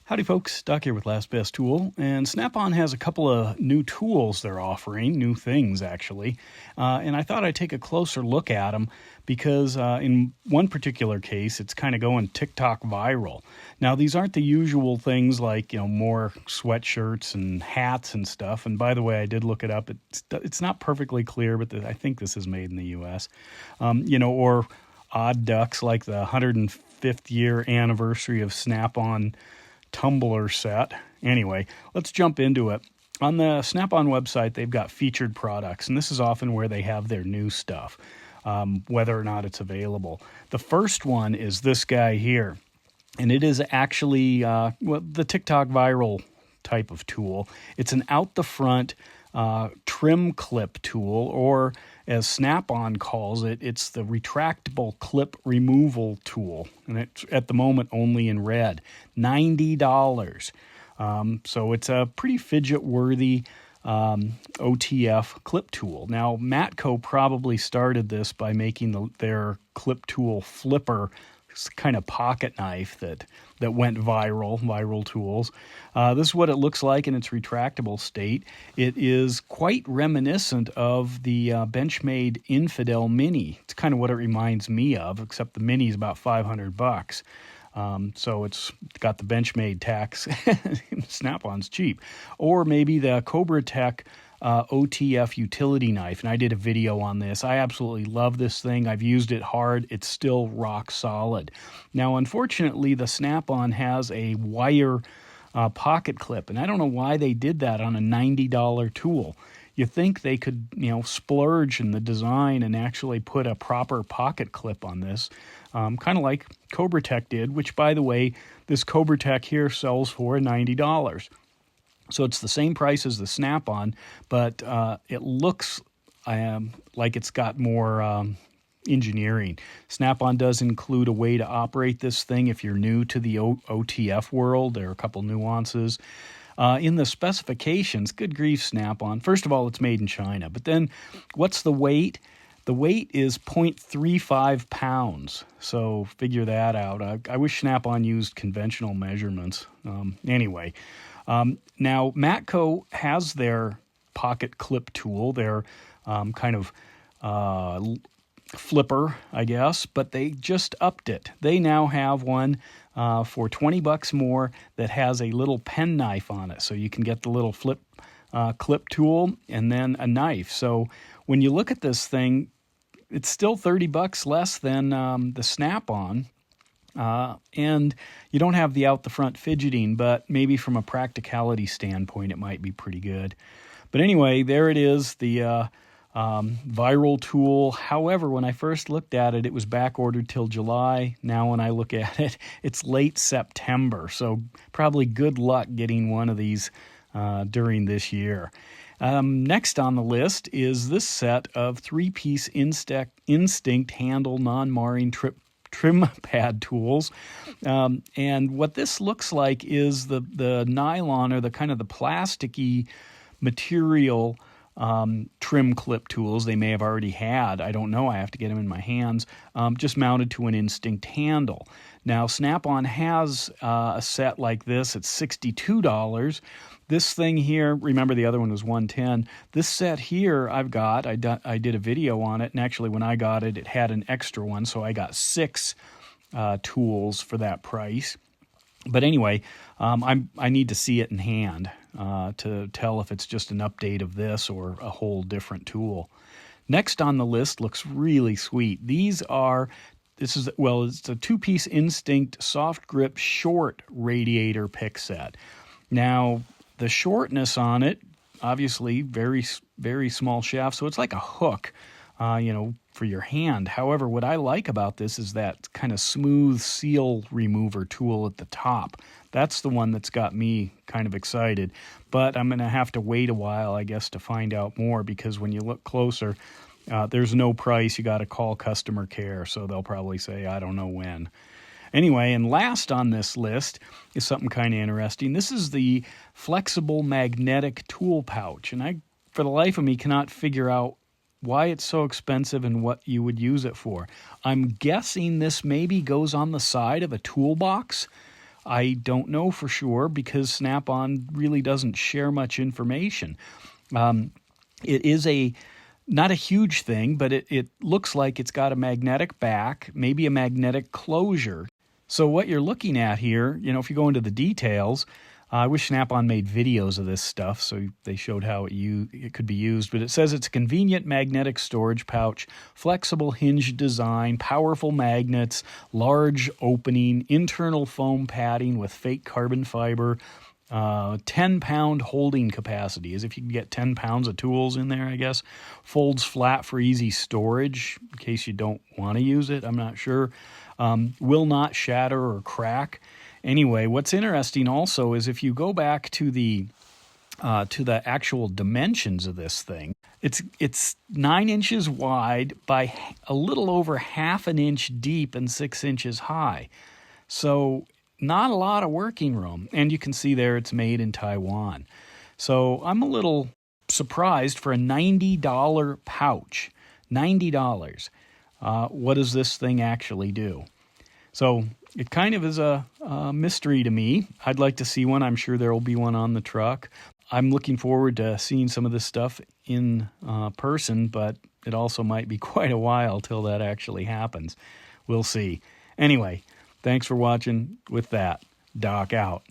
Howdy folks, Doc here with Last Best Tool, and Snap-on has a couple of new tools they're offering, new things actually, and I thought I'd take a closer look at them because in one particular case it's kind of going TikTok viral. Now these aren't the usual things like, more sweatshirts and hats and stuff, and by the way I did look it up, it's not perfectly clear, but I think this is made in the US, or odd ducks like the 105th year anniversary of Snap-on tumbler set. Anyway, let's jump into it. On the Snap-on website, they've got featured products, and this is often where they have their new stuff, whether or not it's available. The first one is this guy here, and it is actually the TikTok viral type of tool. It's an out-the-front trim clip tool, or as Snap-on calls it, it's the retractable clip removal tool, and it's at the moment only in red, $90. So it's a pretty fidget-worthy OTF clip tool. Now, Matco probably started this by making their clip tool flipper kind of pocket knife that went viral tools. This is what it looks like in its retractable state. It is quite reminiscent of the Benchmade Infidel Mini. It's kind of what it reminds me of, except the Mini is about $500. So it's got the Benchmade tax. Snap-on's cheap. Or maybe the Cobra Tech OTF utility knife, and I did a video on this. I absolutely love this thing. I've used it hard. It's still rock solid. Now, unfortunately, the Snap-on has a wire pocket clip, and I don't know why they did that on a $90 tool. You think they could, splurge in the design and actually put a proper pocket clip on this, kind of like Cobra Tech did, which, by the way, this Cobra Tech here sells for $90. So it's the same price as the Snap-on, but it looks like it's got more engineering. Snap-on does include a way to operate this thing if you're new to the OTF world. There are a couple nuances. In the specifications, good grief, Snap-on. First of all, it's made in China. But then what's the weight? The weight is 0.35 pounds. So figure that out. I wish Snap-on used conventional measurements. Anyway. Now, Matco has their pocket clip tool, their kind of flipper, I guess, but they just upped it. They now have one for $20 more that has a little pen knife on it, so you can get the little clip tool and then a knife. So when you look at this thing, it's still $30 less than the Snap-on. And you don't have the out-the-front fidgeting, but maybe from a practicality standpoint, it might be pretty good. But anyway, there it is, the viral tool. However, when I first looked at it, it was back-ordered till July. Now when I look at it, it's late September, so probably good luck getting one of these during this year. Next on the list is this set of 3-piece Instinct handle non-marring trim pad tools, and what this looks like is the nylon, or the kind of the plasticky material trim clip tools they may have already had. I don't know. I have to get them in my hands, just mounted to an Instinct handle. Now, Snap-on has a set like this. It's $62. This thing here, remember the other one was $110. This set here I did a video on it, and actually when I got it, it had an extra one, so I got 6 tools for that price. But anyway, I need to see it in hand to tell if it's just an update of this or a whole different tool. Next on the list looks really sweet. It's a 2-piece Instinct soft grip short radiator pick set. Now, the shortness on it, obviously very, very small shaft, so it's like a hook, for your hand. However, what I like about this is that kind of smooth seal remover tool at the top. That's the one that's got me kind of excited, but I'm going to have to wait a while, I guess, to find out more, because when you look closer, there's no price. You got to call customer care, so they'll probably say, I don't know when. Anyway, and last on this list is something kind of interesting. This is the flexible magnetic tool pouch, and I, for the life of me, cannot figure out why it's so expensive and what you would use it for. I'm guessing this maybe goes on the side of a toolbox, I don't know for sure because Snap-on really doesn't share much information. It is not a huge thing, but it looks like it's got a magnetic back, maybe a magnetic closure. So what you're looking at here, if you go into the details, I wish Snap-on made videos of this stuff so they showed how it could be used. But it says it's a convenient magnetic storage pouch, flexible hinge design, powerful magnets, large opening, internal foam padding with fake carbon fiber, 10-pound holding capacity, as if you can get 10 pounds of tools in there, I guess. Folds flat for easy storage in case you don't want to use it. I'm not sure. Will not shatter or crack. Anyway, what's interesting also is if you go back to the actual dimensions of this thing, it's 9 inches wide by a little over half an inch deep and 6 inches high. So not a lot of working room. And you can see there it's made in Taiwan. So I'm a little surprised for a $90 pouch. $90. What does this thing actually do? So it kind of is a mystery to me. I'd like to see one. I'm sure there will be one on the truck. I'm looking forward to seeing some of this stuff in person, but it also might be quite a while till that actually happens. We'll see. Anyway, thanks for watching. With that, Doc out.